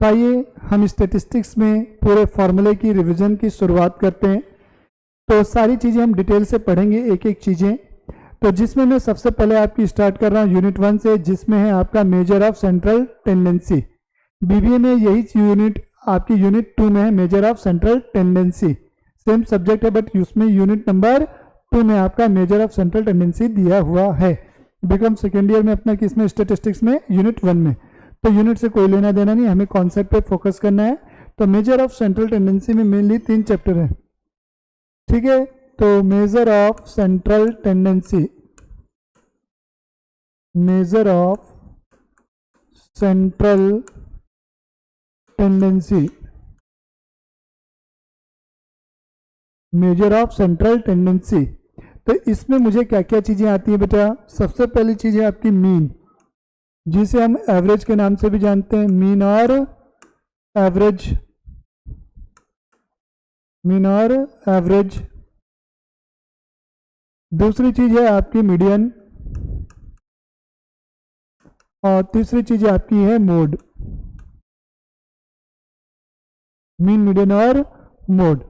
तो आइए हम स्टैटिस्टिक्स में पूरे फॉर्मूले की रिवीजन की शुरुआत करते हैं। तो सारी चीज़ें हम डिटेल से पढ़ेंगे, एक एक चीज़ें। तो जिसमें मैं सबसे पहले आपकी स्टार्ट कर रहा हूँ यूनिट 1 से, जिसमें है आपका measure of central tendency. BBA में यही यूनिट आपकी यूनिट 2 में है, measure of central tendency. Same subject है बट उसमें यूनिट नंबर 2 में आपका मेजर ऑफ सेंट्रल टेंडेंसी दिया हुआ है। बीकॉम सेकेंड ईयर में अपना किसमें, स्टैटिस्टिक्स में, यूनिट 1 में। तो यूनिट से कोई लेना देना नहीं, हमें कॉन्सेप्ट पे फोकस करना है। तो मेजर ऑफ सेंट्रल टेंडेंसी में मेनली 3 चैप्टर हैं, ठीक है। तो measure of central tendency, measure of central tendency, measure of central tendency. तो इसमें मुझे क्या क्या चीजें आती हैं बेटा। सबसे पहली चीज है आपकी मीन, जिसे हम एवरेज के नाम से भी जानते हैं, मीन और एवरेज, मीन और एवरेज। दूसरी चीज है आपकी मीडियन, और तीसरी चीज आपकी है मोड, मीन, मीडियन और मोड।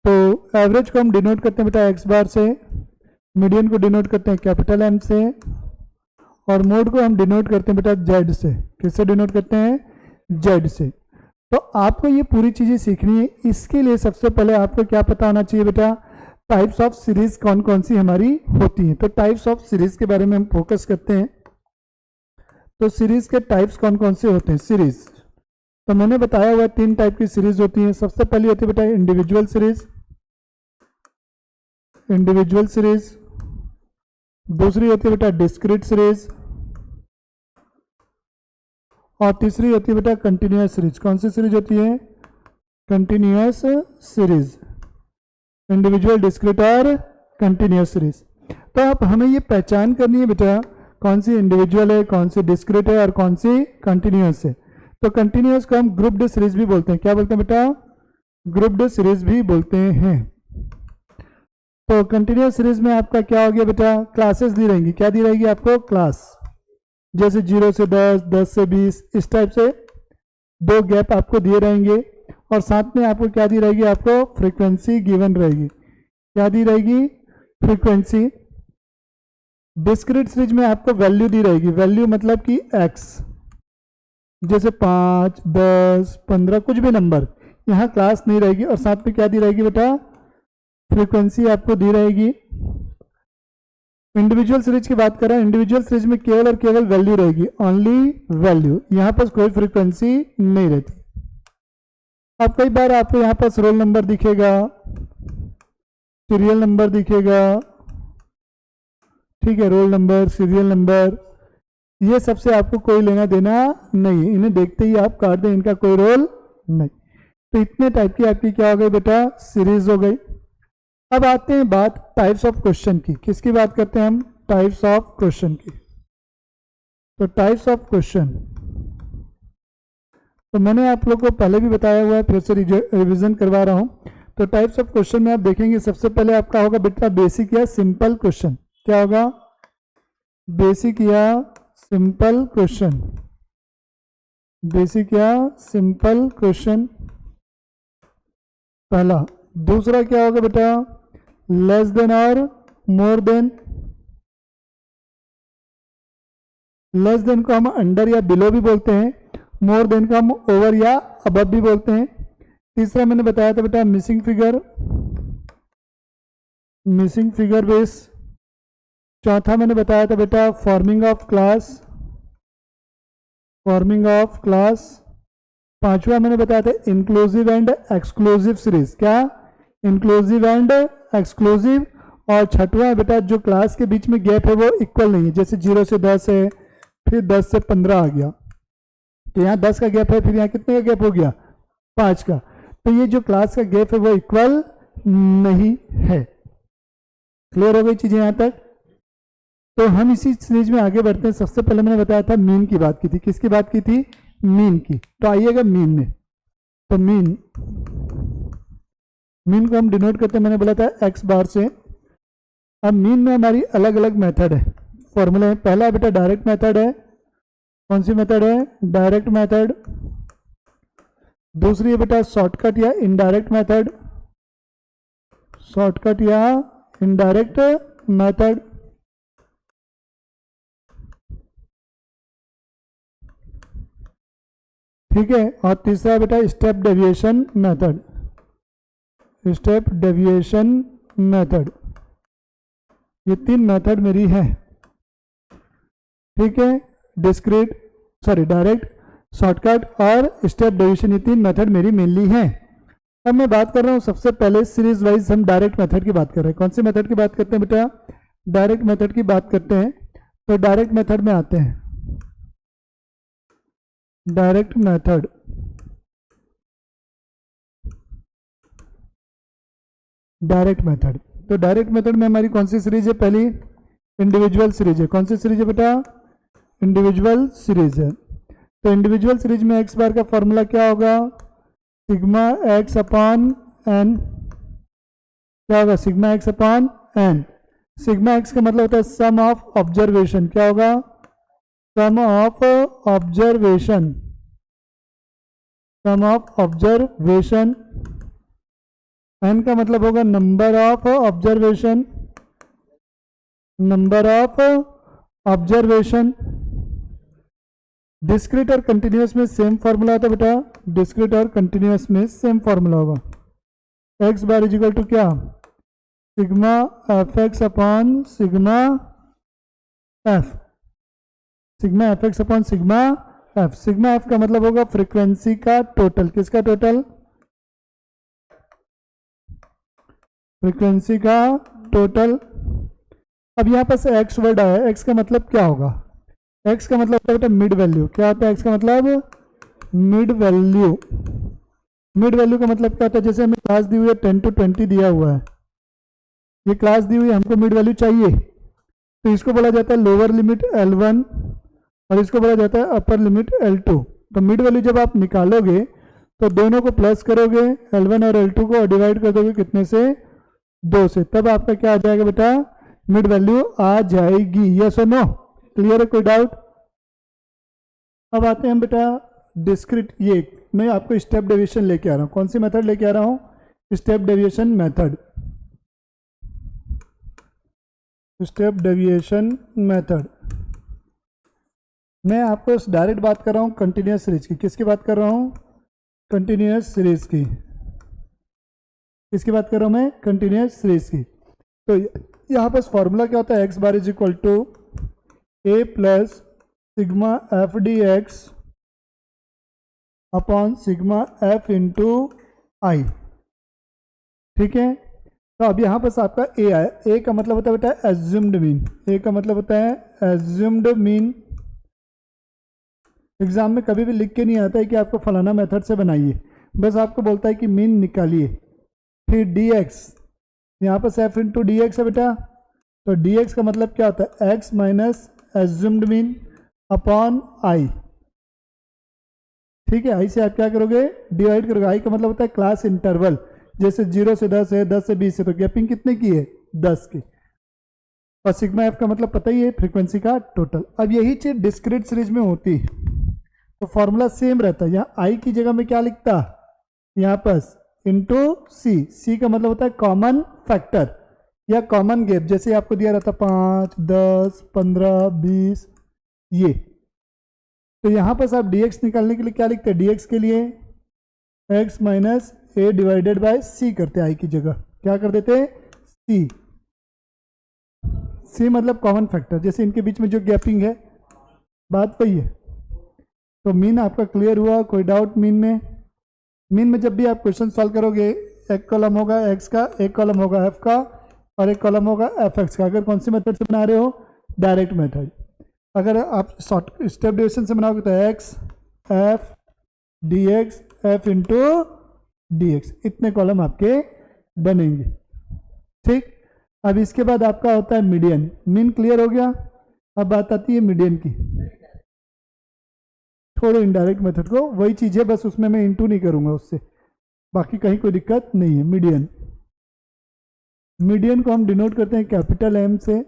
तो एवरेज को हम डिनोट करते हैं बेटा एक्स बार से, मीडियन को डिनोट करते हैं कैपिटल एम से, और मोड को हम डिनोट करते हैं बेटा जेड से। किससे डिनोट करते हैं, जेड से। तो आपको ये पूरी चीजें सीखनी है। इसके लिए सबसे पहले आपको क्या पता होना चाहिए बेटा, टाइप्स ऑफ सीरीज कौन कौन सी हमारी होती हैं। तो टाइप्स ऑफ सीरीज के बारे में हम फोकस करते हैं। तो सीरीज के टाइप्स कौन कौन से होते हैं। सीरीज तो मैंने बताया हुआ 3 टाइप की सीरीज होती हैं। सबसे पहली होती है बेटा इंडिविजुअल सीरीज, इंडिविजुअल सीरीज। दूसरी होती है बेटा डिस्क्रीट सीरीज, और तीसरी होती है बेटा कंटिन्यूअस सीरीज। कौन सी सीरीज होती है, कंटिन्यूअस सीरीज। इंडिविजुअल, डिस्क्रीट और कंटिन्यूअस सीरीज। तो आप हमें ये पहचान करनी है बेटा, कौन सी इंडिविजुअल है, कौन सी डिस्क्रीट है और कौन सी कंटिन्यूअस है। तो कंटिन्यूअस को हम ग्रुप्ड सीरीज भी बोलते हैं। क्या बोलते हैं बेटा, ग्रुप्ड सीरीज भी बोलते हैं। तो कंटिन्यूअस सीरीज में आपका क्या हो गया बेटा, क्लासेस दी रहेंगी। क्या दी रहेगी आपको, क्लास। जैसे 0 से 10, 10 से 20, इस टाइप से 2 गैप आपको दिए रहेंगे। और साथ में आपको क्या दी रहेगी, आपको फ्रीक्वेंसी गिवन रहेगी। क्या दी रहेगी, फ्रीक्वेंसी। डिस्क्रीट सीरीज में आपको वैल्यू दी रहेगी। वैल्यू मतलब कि एक्स, जैसे 5, 10, 15, कुछ भी नंबर। यहाँ क्लास नहीं रहेगी। और साथ में क्या दी रहेगी बेटा, फ्रीक्वेंसी आपको दी रहेगी। इंडिविजुअल सीरीज की बात करें, इंडिविजुअल सीरीज में केवल और केवल वैल्यू रहेगी, ओनली वैल्यू। यहाँ पर कोई फ्रीक्वेंसी नहीं रहती। अब कई बार आपको यहाँ पर रोल नंबर दिखेगा, सीरियल नंबर दिखेगा, ठीक है, रोल नंबर, सीरियल नंबर, ये सबसे आपको कोई लेना देना नहीं है। इन्हें देखते ही आप काट दें, इनका कोई रोल नहीं। तो इतने टाइप की आपकी क्या हो गई बेटा, सीरीज हो गई। अब आते हैं बात टाइप्स ऑफ क्वेश्चन की। किसकी बात करते हैं हम, टाइप्स ऑफ क्वेश्चन की। तो टाइप्स ऑफ क्वेश्चन तो मैंने आप लोग को पहले भी बताया हुआ है, फिर से रिवीजन करवा रहा हूं। तो टाइप्स ऑफ क्वेश्चन में आप देखेंगे सबसे पहले आपका होगा बेटा बेसिक या सिंपल क्वेश्चन। क्या होगा, बेसिक या सिंपल क्वेश्चन, बेसिक या सिंपल क्वेश्चन पहला। दूसरा क्या होगा बेटा, लेस देन और मोर देन। लेस देन को हम अंडर या बिलो भी बोलते हैं, मोर देन को हम ओवर या अबव भी बोलते हैं। तीसरा मैंने बताया था बेटा missing figure, missing figure base. चौथा मैंने बताया था बेटा forming of class, forming of class. पांचवा मैंने बताया था इंक्लूसिव एंड एक्सक्लूसिव सीरीज। क्या, इंक्लूसिव एंड एक्सक्लूसिव। और छठवां है बेटा जो क्लास के बीच में गैप है वो इक्वल नहीं है। जैसे 0 से 10 है, फिर 10 से 15 आ गया, तो यहाँ 10 का गैप है, फिर यहाँ कितने का गैप हो गया, 5 का। तो ये जो क्लास का गैप है वो इक्वल नहीं है। क्लियर हो गई चीजें यहाँ तक। तो हम इसी सीरीज में आगे बढ़ते हैं। सबसे पहले मैंने बताया था मीन की बात की थी। किसकी बात की थी, मीन की। तो आइएगा मीन में। तो मीन, मीन को हम डिनोट करते हैं, मैंने बोला था एक्स बार से। अब मीन में हमारी अलग अलग मेथड है, फॉर्मूले हैं। पहला बेटा डायरेक्ट मेथड है। कौन सी मेथड है, डायरेक्ट मेथड। दूसरी है बेटा शॉर्टकट या इनडायरेक्ट मेथड, शॉर्टकट या इनडायरेक्ट मेथड। ठीक है, और तीसरा बेटा step deviation method, step deviation method. ये 3 मेथड मेरी है। ठीक है, डिस्क्रीट डायरेक्ट, शॉर्टकट और स्टेप डेविएशन, ये 3 मेथड मेरी मेनली हैं। अब मैं बात कर रहा हूँ सबसे पहले सीरीज वाइज हम डायरेक्ट मेथड की बात कर रहे हैं। कौन सी मेथड की बात करते हैं बेटा? डायरेक्ट मेथड की बात करते हैं। तो डायरेक्ट मेथड में आते हैं, डायरेक्ट मेथड। डायरेक्ट मेथड, तो डायरेक्ट मेथड में हमारी कौन सी सीरीज है? पहली इंडिविजुअल सीरीज है। कौन सी सीरीज है बेटा? इंडिविजुअल सीरीज है। तो इंडिविजुअल सीरीज में एक्स बार का फॉर्मूला क्या होगा? Sigma X upon N. क्या होगा? Sigma X upon N. Sigma X का मतलब होता है सम ऑफ ऑब्जर्वेशन। क्या होगा? Sum of observation, sum of observation. N का मतलब होगा number of observation, number of observation. Discrete और कंटिन्यूअस में सेम फॉर्मूला होता है बेटा, डिस्क्रीट और कंटिन्यूअस में सेम फॉर्मूला होगा। X bar is equal to क्या? Sigma F x upon sigma F, sigma F x upon sigma F. Sigma F का मतलब होगा फ्रीक्वेंसी का टोटल। किसका टोटल? फ्रीक्वेंसी का टोटल। अब यहाँ पर एक्स वर्ड आया, एक्स का मतलब क्या होगा? एक्स का मतलब होता है बेटा मिड वैल्यू। क्या होता है एक्स का मतलब? Mid value. मिड वैल्यू का मतलब क्या होता है? जैसे हमें क्लास दी हुई है 10 to 20 दिया हुआ है, ये क्लास दी हुई है, हमको मिड वैल्यू चाहिए, तो इसको बोला जाता है लोअर लिमिट L1 और इसको बोला जाता है अपर लिमिट L2। तो मिड वैल्यू जब आप निकालोगे तो दोनों को प्लस करोगे, L1 और L2 को, डिवाइड कर दोगे कितने से? 2 से, तब आपका क्या आ जाएगा बेटा? मिड वैल्यू आ जाएगी। यस और नो? क्लियर है? कोई डाउट? अब आते हैं बेटा डिस्क्रीट। ये मैं आपको स्टेप डेविएशन लेके आ रहा हूँ। कौन सी मेथड लेके आ रहा हूँ? Step deviation method, step deviation method. मैं आपको डायरेक्ट बात कर रहा हूँ कंटिन्यूअस सीरीज की। किसकी बात कर रहा हूँ? कंटिन्यूअस सीरीज की। किसकी बात कर रहा हूँ मैं? कंटिन्यूअस सीरीज की। तो यहाँ पर फॉर्मूला क्या होता है? X bar is equal to A plus sigma F D X upon sigma F into I. ठीक है, तो अब यहाँ पर आपका ए आया। ए का मतलब होता है बेटा एज्यूम्ड मीन। ए का मतलब होता है एज्यूम्ड मीन। एग्जाम में कभी भी लिख के नहीं आता है कि आपको फलाना मेथड से बनाइए, बस आपको बोलता है कि मीन निकालिए। फिर डी एक्स, यहाँ पर एफ इंटू डी एक्स है बेटा, तो डी एक्स का मतलब क्या होता है? X minus assumed mean upon I. ठीक है, आई से आप क्या करोगे? डिवाइड करोगे। आई का मतलब होता है क्लास इंटरवल, जैसे 0 से 10 है, 10 से 20 है, तो गैपिंग कितने की है? 10 की। और सिग्मा एफ का मतलब पता ही है, फ्रीक्वेंसी का टोटल। अब यही चीज डिस्क्रीट सीरीज में होती है, तो फॉर्मूला सेम रहता है। यहाँ आई की जगह में क्या लिखता? यहाँ पर इंटू सी। सी का मतलब होता है कॉमन फैक्टर या कॉमन गैप। जैसे आपको दिया रहता 5, 10, 15, 20 ये। तो यहाँ पर आप dx निकालने के लिए क्या लिखते हैं? dx के लिए x minus A divided by C करते हैं। आई की जगह क्या कर देते हैं? सी। सी मतलब कॉमन फैक्टर, जैसे इनके बीच में जो गैपिंग है, बात वही है। तो मीन आपका क्लियर हुआ? कोई डाउट मीन में? मीन में जब भी आप क्वेश्चन सॉल्व करोगे, एक कॉलम होगा x का, एक कॉलम होगा f का और एक कॉलम होगा fx का। अगर कौन सी मेथड से बना रहे हो? Direct method. अगर आप शॉर्ट स्टेप डेविएशन से बनाओगे तो x f dx f into dx, इतने कॉलम आपके बनेंगे। ठीक, अब इसके बाद आपका होता है मीडियन। मीन क्लियर हो गया? अब बात आती है मीडियन की। छोड़ो इनडायरेक्ट मेथड को, वही चीज़ है, बस उसमें मैं इंटू नहीं करूंगा उससे, बाकी कहीं कोई दिक्कत नहीं है। मीडियन, मीडियन को हम डिनोट करते हैं कैपिटल M से।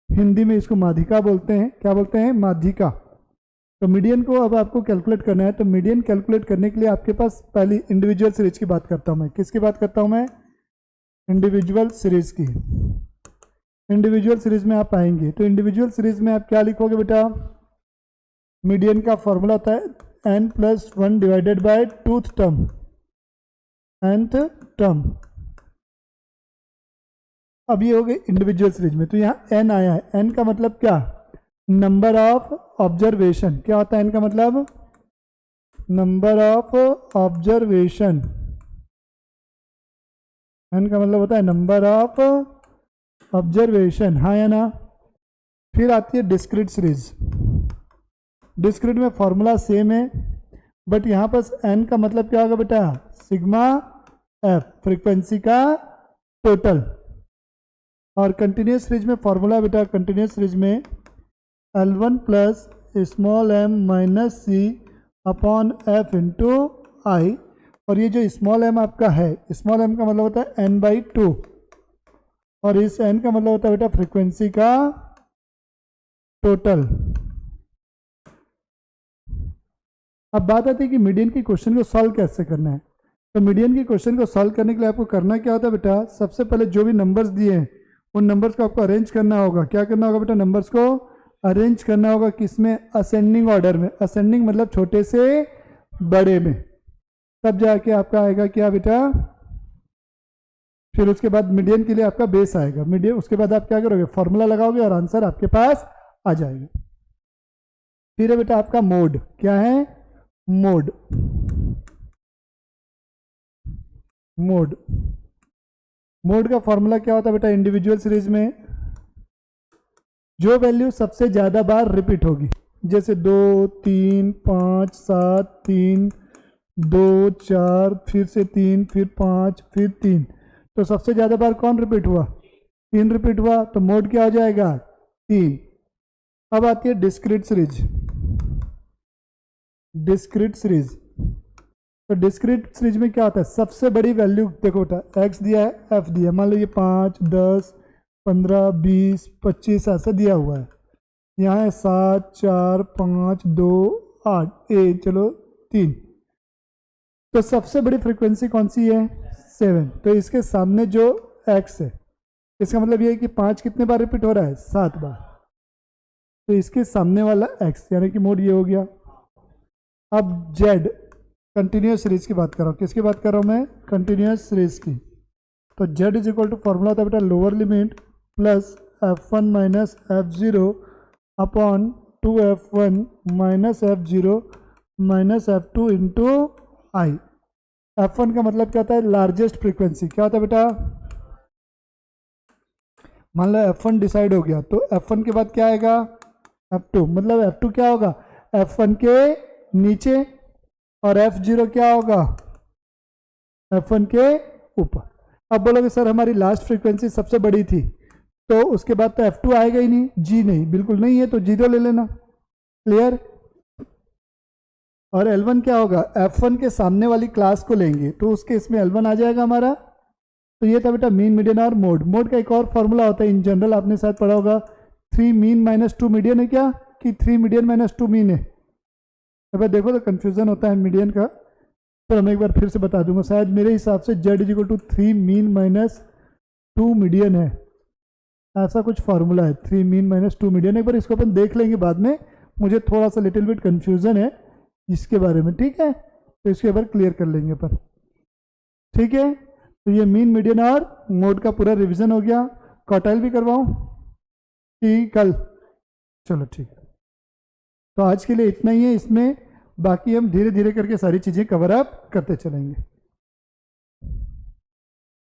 हिंदी में इसको माध्यिका बोलते हैं। क्या बोलते हैं? माध्यिका। तो मीडियन को अब आपको कैलकुलेट करना है। तो मीडियन कैलकुलेट करने के लिए आपके पास पहली इंडिविजुअल सीरीज की बात करता हूँ मैं। किसकी बात करता हूँ मैं? इंडिविजुअल सीरीज की। इंडिविजुअल सीरीज में आप आएंगे तो इंडिविजुअल सीरीज में आप क्या लिखोगे बेटा? मीडियन का फॉर्मूला होता है n+1 divided by tooth term, nth term. अब ये हो गई इंडिविजुअल सीरीज में। तो यहाँ n आया है। n का मतलब क्या? Number of observation. क्या होता है n का मतलब? Number of observation. n का मतलब होता है नंबर ऑफ ऑब्जर्वेशन, हाँ या ना? फिर आती है डिस्क्रीट सीरीज। डिस्क्रीट में फॉर्मूला सेम है, बट यहाँ पर n का मतलब क्या होगा बेटा? सिग्मा f, फ्रीक्वेंसी का टोटल। और कंटिन्यूस सीरीज में फॉर्मूला बेटा, कंटिन्यूस सीरीज में L1 plus small m minus C upon f into I. और ये जो स्मॉल m आपका है, स्मॉल m का मतलब होता है n/2, और इस n का मतलब होता है बेटा फ्रीक्वेंसी का टोटल। अब बात आती है कि मीडियन की क्वेश्चन को सॉल्व कैसे करना है। तो मीडियन की क्वेश्चन को सॉल्व करने के लिए आपको करना क्या होता है बेटा? सबसे पहले जो भी नंबर्स दिए हैं उन नंबर्स को आपको अरेंज करना होगा। क्या करना होगा बेटा? नंबर्स को अरेंज करना होगा। किसमें? असेंडिंग ऑर्डर में। असेंडिंग मतलब छोटे से बड़े में। तब जाके आपका आएगा क्या बेटा? फिर उसके बाद मीडियन के लिए आपका बेस आएगा। मीडियन, उसके बाद आप क्या करोगे? फॉर्मूला लगाओगे और आंसर आपके पास आ जाएगा। फिर है बेटा आपका मोड। क्या है? मोड। मोड मोड का फॉर्मूला क्या होता है बेटा? इंडिविजुअल सीरीज में जो वैल्यू सबसे ज्यादा बार रिपीट होगी, जैसे 2, 3, 5, 7, 3, 2, 4, फिर से 3, फिर 5, फिर 3, तो सबसे ज्यादा बार कौन रिपीट हुआ? 3 रिपीट हुआ। तो मोड क्या हो जाएगा? 3। अब आती है डिस्क्रीट सीरीज। डिस्क्रीट सीरीज, तो डिस्क्रीट सीरीज में क्या होता है? सबसे बड़ी वैल्यू देखो बेटा, x दिया है, f दिया है, मान लो ये 5, 10, 15, 20, 25 ऐसा दिया हुआ है। यहाँ है 7, 4, 5, 2, 8, 1, चलो 3। तो सबसे बड़ी फ्रीक्वेंसी कौन सी है? 7। तो इसके सामने जो x है, इसका मतलब ये है कि 5 कितने बार रिपीट हो रहा है? 7 बार। तो इसके सामने वाला x, यानी कि मोड ये हो गया। अब z, कंटिन्यूस सीरीज की बात कर रहा हूँ। किसकी बात कर रहा हूँ मैं? कंटिन्यूस सीरीज की। तो z is equal to formula होता है बेटा lower limit plus f1 minus f0 upon 2f1 minus f0 minus f2 into I. f1 का मतलब क्या होता है? Largest frequency. क्या होता है बेटा? मान लो f1 डिसाइड हो गया, तो f1 के बाद क्या आएगा? f2। मतलब f2 क्या होगा? f1 के नीचे, और f0 क्या होगा? f1 के ऊपर। अब बोलोगे सर हमारी लास्ट फ्रीक्वेंसी सबसे बड़ी थी, तो उसके बाद तो f2 आएगा ही नहीं। जी नहीं, बिल्कुल नहीं है, तो 0 ले लेना। क्लियर? और L1 क्या होगा? f1 के सामने वाली क्लास को लेंगे, तो उसके इसमें L1 आ जाएगा हमारा। तो ये था बेटा मीन, मीडियन और मोड। मोड का एक और फॉर्मूला होता है, इन जनरल आपने शायद पढ़ा होगा, 3 मीन माइनस 2 मीडियन है क्या, कि 3 मीडियन माइनस 2 मीन है। अब देखो तो कंफ्यूजन होता है मीडियन का, तो मैं एक बार फिर से बता दूंगा। शायद मेरे हिसाब से z is equal to 3 mean minus 2 median है, ऐसा कुछ फार्मूला है। 3 मीन माइनस 2 मीडियन, एक बार इसको अपन देख लेंगे बाद में। मुझे थोड़ा सा लिटिल बिट कंफ्यूजन है इसके बारे में, ठीक है? तो इसके बार क्लियर कर लेंगे अपन, ठीक है? तो ये मीन, मीडियन और मोड का पूरा रिवीजन हो गया। क्वार्टाइल भी करवाऊं कि कल? चलो ठीक है, तो आज के लिए इतना ही है इसमें। बाकी हम धीरे धीरे करके सारी चीज़ें कवर अप करते चलेंगे।